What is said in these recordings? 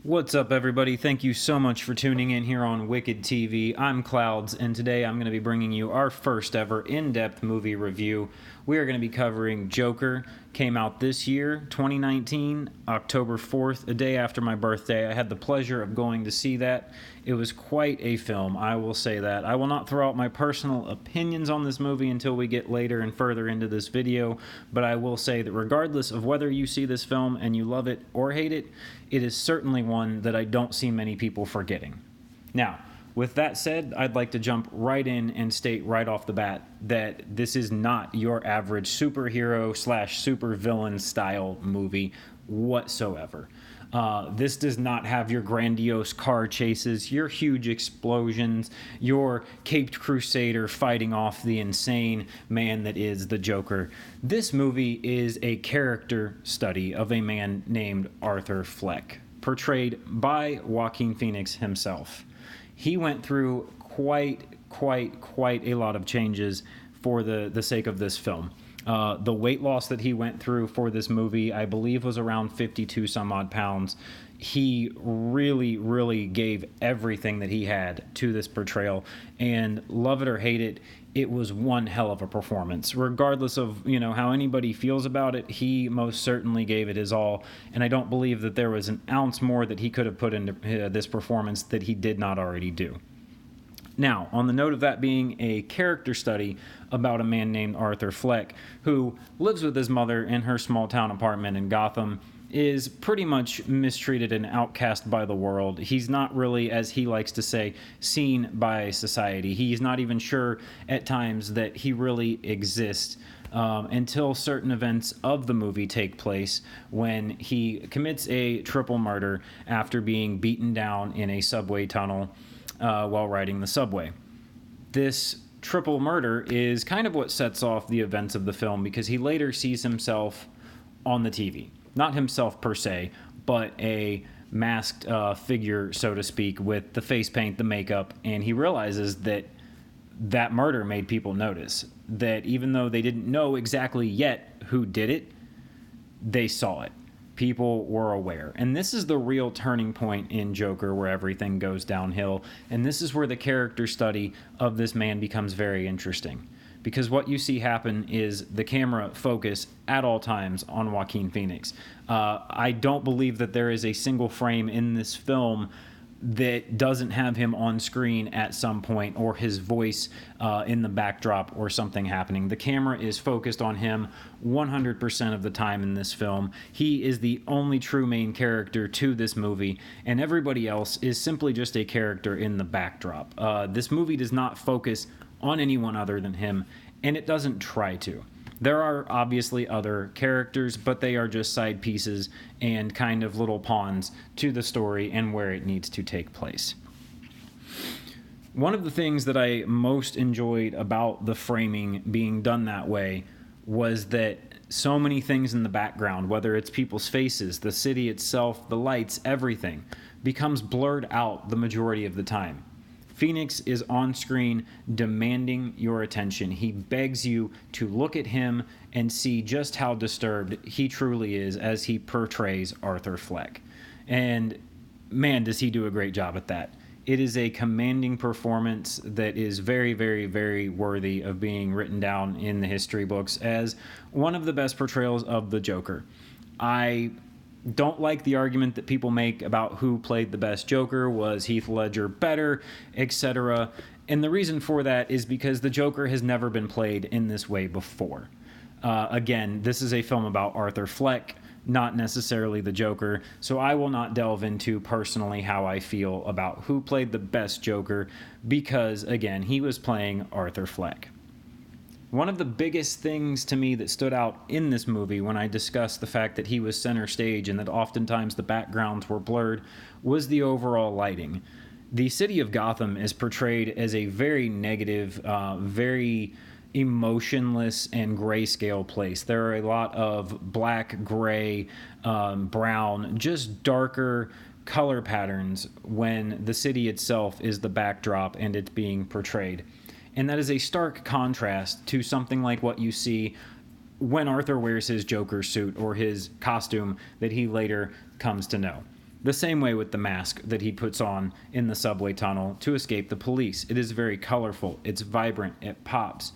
What's up, everybody? Thank you so much for tuning in here on Wicked TV. I'm Clouds, and today I'm going to be bringing you our first ever in-depth movie review. We are going to be covering Joker. Came out this year, 2019, October 4th, a day after my birthday. I had the pleasure of going to see that. It was quite a film, I will say that. I will not throw out my personal opinions on this movie until we get later and further into this video, but I will say that regardless of whether you see this film and you love it or hate it, it is certainly one that I don't see many people forgetting. Now, with that said, I'd like to jump right in and state right off the bat that this is not your average superhero slash supervillain style movie whatsoever. This does not have your grandiose car chases, your huge explosions, your caped crusader fighting off the insane man that is the Joker. This movie is a character study of a man named Arthur Fleck, portrayed by Joaquin Phoenix himself. He went through quite a lot of changes for the sake of this film. The weight loss that he went through for this movie, I believe, was around 52 some odd pounds. He really gave everything that he had to this portrayal, and love it or hate it, it was one hell of a performance. Regardless of, how anybody feels about it, he most certainly gave it his all, and I don't believe that there was an ounce more that he could have put into this performance that he did not already do. Now, on the note of that being a character study about a man named Arthur Fleck, who lives with his mother in her small town apartment in Gotham, is pretty much mistreated and outcast by the world. He's not really, as he likes to say, seen by society. He's not even sure at times that he really exists until certain events of the movie take place when he commits a triple murder after being beaten down in a subway tunnel while riding the subway. This triple murder is kind of what sets off the events of the film, because he later sees himself on the TV. Not himself per se, but a masked figure, so to speak, with the face paint, the makeup, and he realizes that that murder made people notice. That even though they didn't know exactly yet who did it, they saw it. People were aware. And this is the real turning point in Joker where everything goes downhill. And this is where the character study of this man becomes very interesting. Because what you see happen is the camera focus at all times on Joaquin Phoenix. I don't believe that there is a single frame in this film that doesn't have him on screen at some point, or his voice in the backdrop, or something happening. The camera is focused on him 100% of the time in this film. He is the only true main character to this movie, and everybody else is simply just a character in the backdrop. This movie does not focus on anyone other than him, and it doesn't try to. There are obviously other characters, but they are just side pieces and kind of little pawns to the story and where it needs to take place. One of the things that I most enjoyed about the framing being done that way was that so many things in the background, whether it's people's faces, the city itself, the lights, everything, becomes blurred out the majority of the time. Phoenix is on screen demanding your attention. He begs you to look at him and see just how disturbed he truly is as he portrays Arthur Fleck. And man, does he do a great job at that. It is a commanding performance that is very worthy of being written down in the history books as one of the best portrayals of the Joker. I don't like the argument that people make about who played the best Joker. Was Heath Ledger better, etc.? And the reason for that is because the Joker has never been played in this way before. Again, this is a film about Arthur Fleck, not necessarily the Joker, so I will not delve into personally how I feel about who played the best Joker, because, again, he was playing Arthur Fleck. One of the biggest things to me that stood out in this movie when I discussed the fact that he was center stage and that oftentimes the backgrounds were blurred was the overall lighting. The city of Gotham is portrayed as a very negative, very emotionless and grayscale place. There are a lot of black, gray, brown, just darker color patterns when the city itself is the backdrop and it's being portrayed. And that is a stark contrast to something like what you see when Arthur wears his Joker suit or his costume that he later comes to know. The same way with the mask that he puts on in the subway tunnel to escape the police. It is very colorful, it's vibrant, it pops.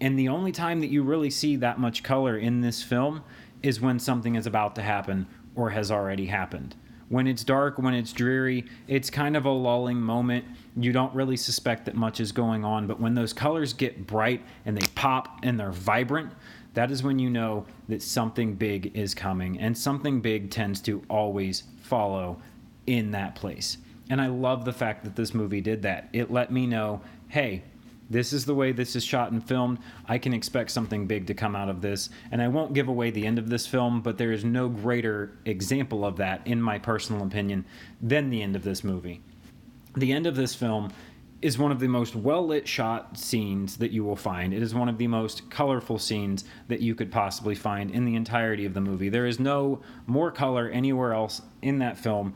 And the only time that you really see that much color in this film is when something is about to happen or has already happened. When it's dark, when it's dreary, it's kind of a lulling moment. You don't really suspect that much is going on, but when those colors get bright and they pop and they're vibrant, that is when you know that something big is coming, and something big tends to always follow in that place. And I love the fact that this movie did that. It let me know, hey, this is the way this is shot and filmed. I can expect something big to come out of this. And I won't give away the end of this film, but there is no greater example of that, in my personal opinion, than the end of this movie. The end of this film is one of the most well-lit shot scenes that you will find. It is one of the most colorful scenes that you could possibly find in the entirety of the movie. There is no more color anywhere else in that film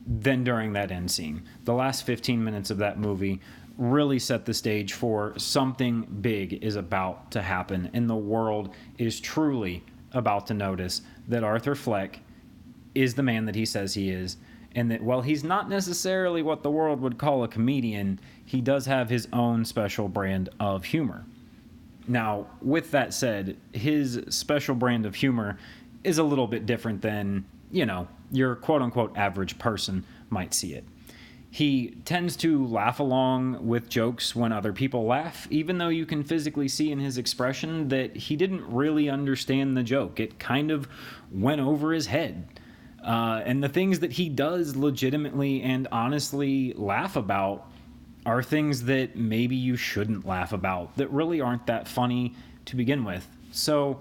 than during that end scene. The last 15 minutes of that movie really set the stage for something big is about to happen, and the world is truly about to notice that Arthur Fleck is the man that he says he is, and that while he's not necessarily what the world would call a comedian, he does have his own special brand of humor. Now, with that said, his special brand of humor is a little bit different than, your quote-unquote average person might see it. He tends to laugh along with jokes when other people laugh, even though you can physically see in his expression that he didn't really understand the joke. It kind of went over his head. And the things that he does legitimately and honestly laugh about are things that maybe you shouldn't laugh about, that really aren't that funny to begin with. So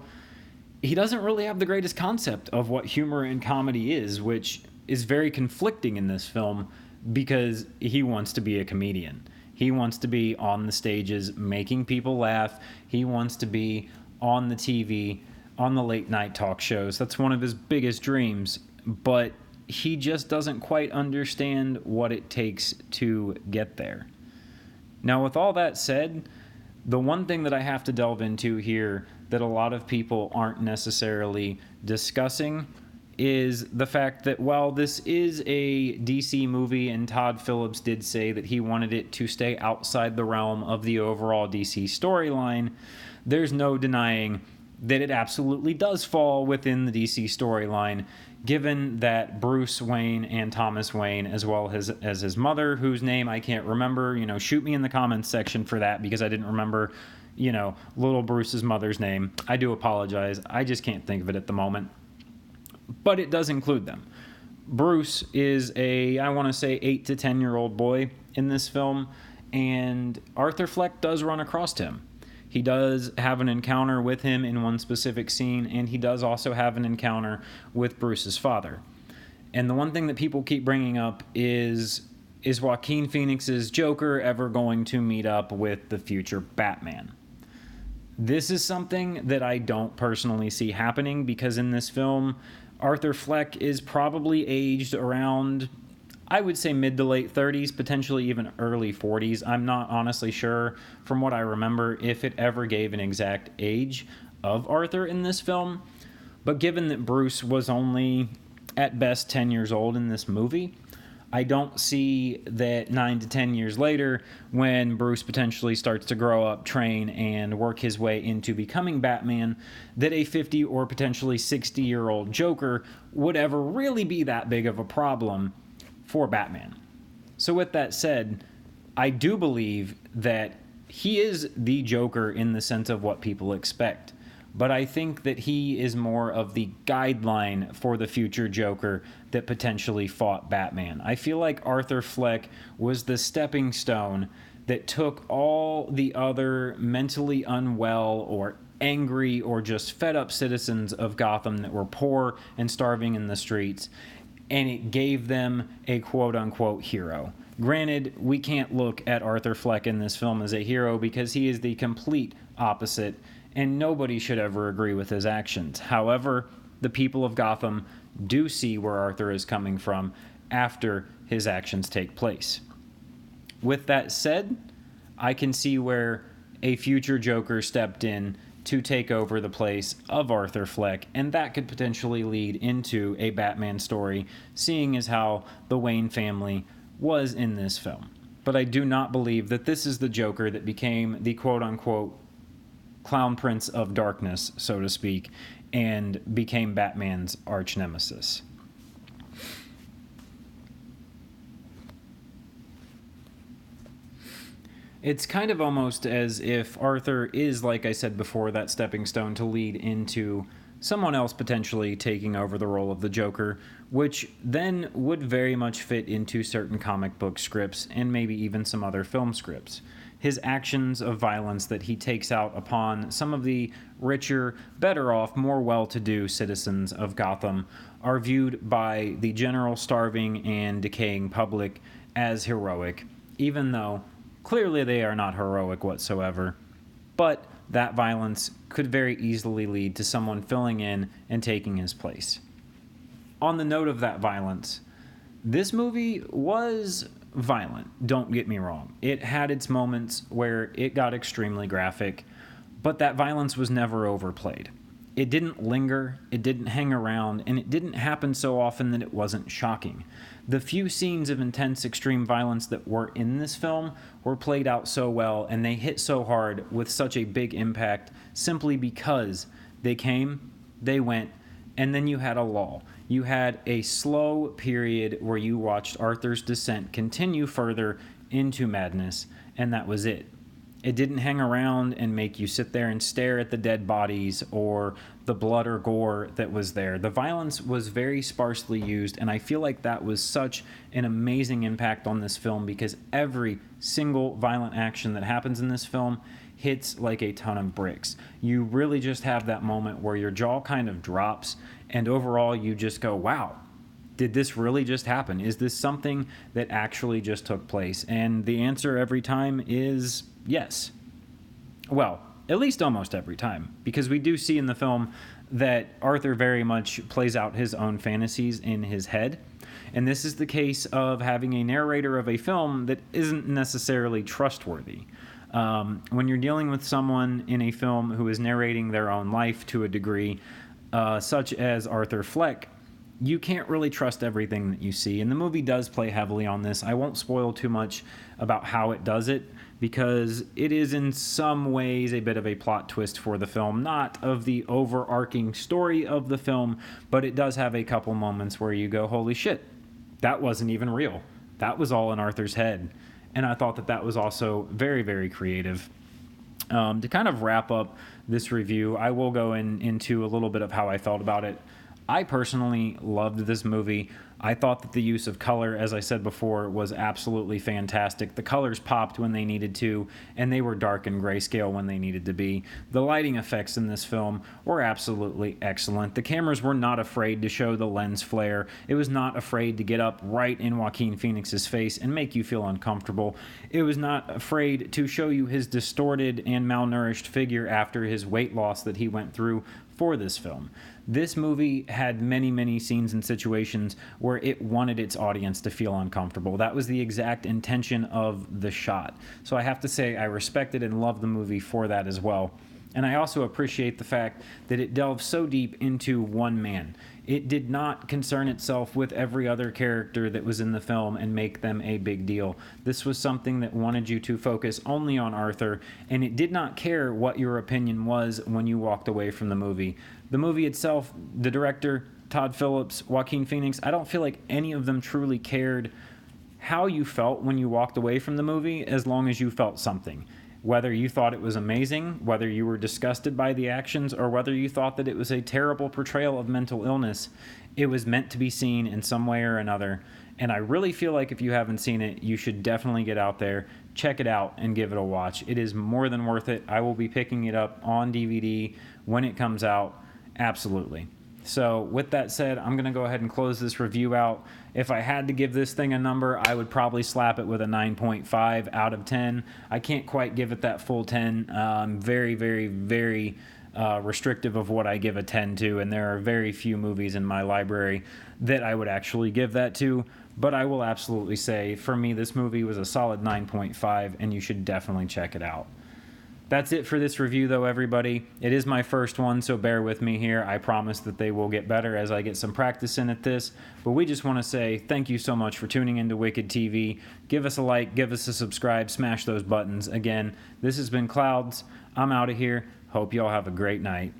he doesn't really have the greatest concept of what humor and comedy is, which is very conflicting in this film, because he wants to be a comedian. He wants to be on the stages making people laugh. He wants to be on the TV, on the late night talk shows. That's one of his biggest dreams, but he just doesn't quite understand what it takes to get there. Now, with all that said, the one thing that I have to delve into here that a lot of people aren't necessarily discussing is the fact that while this is a DC movie, and Todd Phillips did say that he wanted it to stay outside the realm of the overall DC storyline, there's no denying that it absolutely does fall within the DC storyline, given that Bruce Wayne and Thomas Wayne, as well as his mother, whose name I can't remember, shoot me in the comments section for that, because I didn't remember, little Bruce's mother's name. I do apologize. I just can't think of it at the moment. But it does include them. Bruce is I want to say 8 to 10-year-old boy in this film, and Arthur Fleck does run across him. He does have an encounter with him in one specific scene, and he does also have an encounter with Bruce's father. And the one thing that people keep bringing up is Joaquin Phoenix's Joker ever going to meet up with the future Batman? This is something that I don't personally see happening, because in this film, Arthur Fleck is probably aged around, I would say, mid to late 30s, potentially even early 40s. I'm not honestly sure, from what I remember, if it ever gave an exact age of Arthur in this film. But given that Bruce was only, at best, 10 years old in this movie, I don't see that 9 to 10 years later, when Bruce potentially starts to grow up, train, and work his way into becoming Batman, that a 50 or potentially 60-year-old Joker would ever really be that big of a problem for Batman. So with that said, I do believe that he is the Joker in the sense of what people expect. But I think that he is more of the guideline for the future Joker that potentially fought Batman. I feel like Arthur Fleck was the stepping stone that took all the other mentally unwell or angry or just fed up citizens of Gotham that were poor and starving in the streets, and it gave them a quote-unquote hero. Granted, we can't look at Arthur Fleck in this film as a hero, because he is the complete opposite, and nobody should ever agree with his actions. However, the people of Gotham do see where Arthur is coming from after his actions take place. With that said, I can see where a future Joker stepped in to take over the place of Arthur Fleck, and that could potentially lead into a Batman story, seeing as how the Wayne family was in this film. But I do not believe that this is the Joker that became the quote-unquote Clown Prince of Darkness, so to speak, and became Batman's arch nemesis. It's kind of almost as if Arthur is, like I said before, that stepping stone to lead into someone else potentially taking over the role of the Joker, which then would very much fit into certain comic book scripts and maybe even some other film scripts. His actions of violence that he takes out upon some of the richer, better off, more well-to-do citizens of Gotham are viewed by the general starving and decaying public as heroic, even though clearly they are not heroic whatsoever. But that violence could very easily lead to someone filling in and taking his place. On the note of that violence, this movie was violent, don't get me wrong. It had its moments where it got extremely graphic, but that violence was never overplayed. It didn't linger, it didn't hang around, and it didn't happen so often that it wasn't shocking. The few scenes of intense extreme violence that were in this film were played out so well, and they hit so hard with such a big impact simply because they came, they went, and then you had a lull. You had a slow period where you watched Arthur's descent continue further into madness, and that was it. It didn't hang around and make you sit there and stare at the dead bodies or the blood or gore that was there. The violence was very sparsely used, and I feel like that was such an amazing impact on this film because every single violent action that happens in this film hits like a ton of bricks. You really just have that moment where your jaw kind of drops, and overall you just go, wow, did this really just happen? Is this something that actually just took place? And the answer every time is yes. Well, at least almost every time, because we do see in the film that Arthur very much plays out his own fantasies in his head. And this is the case of having a narrator of a film that isn't necessarily trustworthy. When you're dealing with someone in a film who is narrating their own life to a degree, such as Arthur Fleck, you can't really trust everything that you see. And the movie does play heavily on this. I won't spoil too much about how it does it, because it is in some ways a bit of a plot twist for the film, not of the overarching story of the film, but it does have a couple moments where you go, holy shit, that wasn't even real. That was all in Arthur's head. And I thought that that was also very, very creative. To kind of wrap up this review, I will go into a little bit of how I felt about it. I personally loved this movie. I thought that the use of color, as I said before, was absolutely fantastic. The colors popped when they needed to, and they were dark and grayscale when they needed to be. The lighting effects in this film were absolutely excellent. The cameras were not afraid to show the lens flare. It was not afraid to get up right in Joaquin Phoenix's face and make you feel uncomfortable. It was not afraid to show you his distorted and malnourished figure after his weight loss that he went through for this film. This movie had many, many scenes and situations where it wanted its audience to feel uncomfortable. That was the exact intention of the shot. So I have to say I respected and loved the movie for that as well. And I also appreciate the fact that it delved so deep into one man. It did not concern itself with every other character that was in the film and make them a big deal. This was something that wanted you to focus only on Arthur, and it did not care what your opinion was when you walked away from the movie. The movie itself, the director, Todd Phillips, Joaquin Phoenix, I don't feel like any of them truly cared how you felt when you walked away from the movie, as long as you felt something. Whether you thought it was amazing, whether you were disgusted by the actions, or whether you thought that it was a terrible portrayal of mental illness, it was meant to be seen in some way or another. And I really feel like if you haven't seen it, you should definitely get out there, check it out, and give it a watch. It is more than worth it. I will be picking it up on DVD when it comes out. Absolutely. So with that said, I'm going to go ahead and close this review out. If I had to give this thing a number, I would probably slap it with a 9.5 out of 10. I can't quite give it that full 10. I'm very, very, very restrictive of what I give a 10 to, and there are very few movies in my library that I would actually give that to. But I will absolutely say, for me, this movie was a solid 9.5, and you should definitely check it out. That's it for this review, though, everybody. It is my first one, so bear with me here. I promise that they will get better as I get some practice in at this. But we just want to say thank you so much for tuning into Wicked TV. Give us a like, give us a subscribe, smash those buttons. Again, this has been Clouds. I'm out of here. Hope y'all have a great night.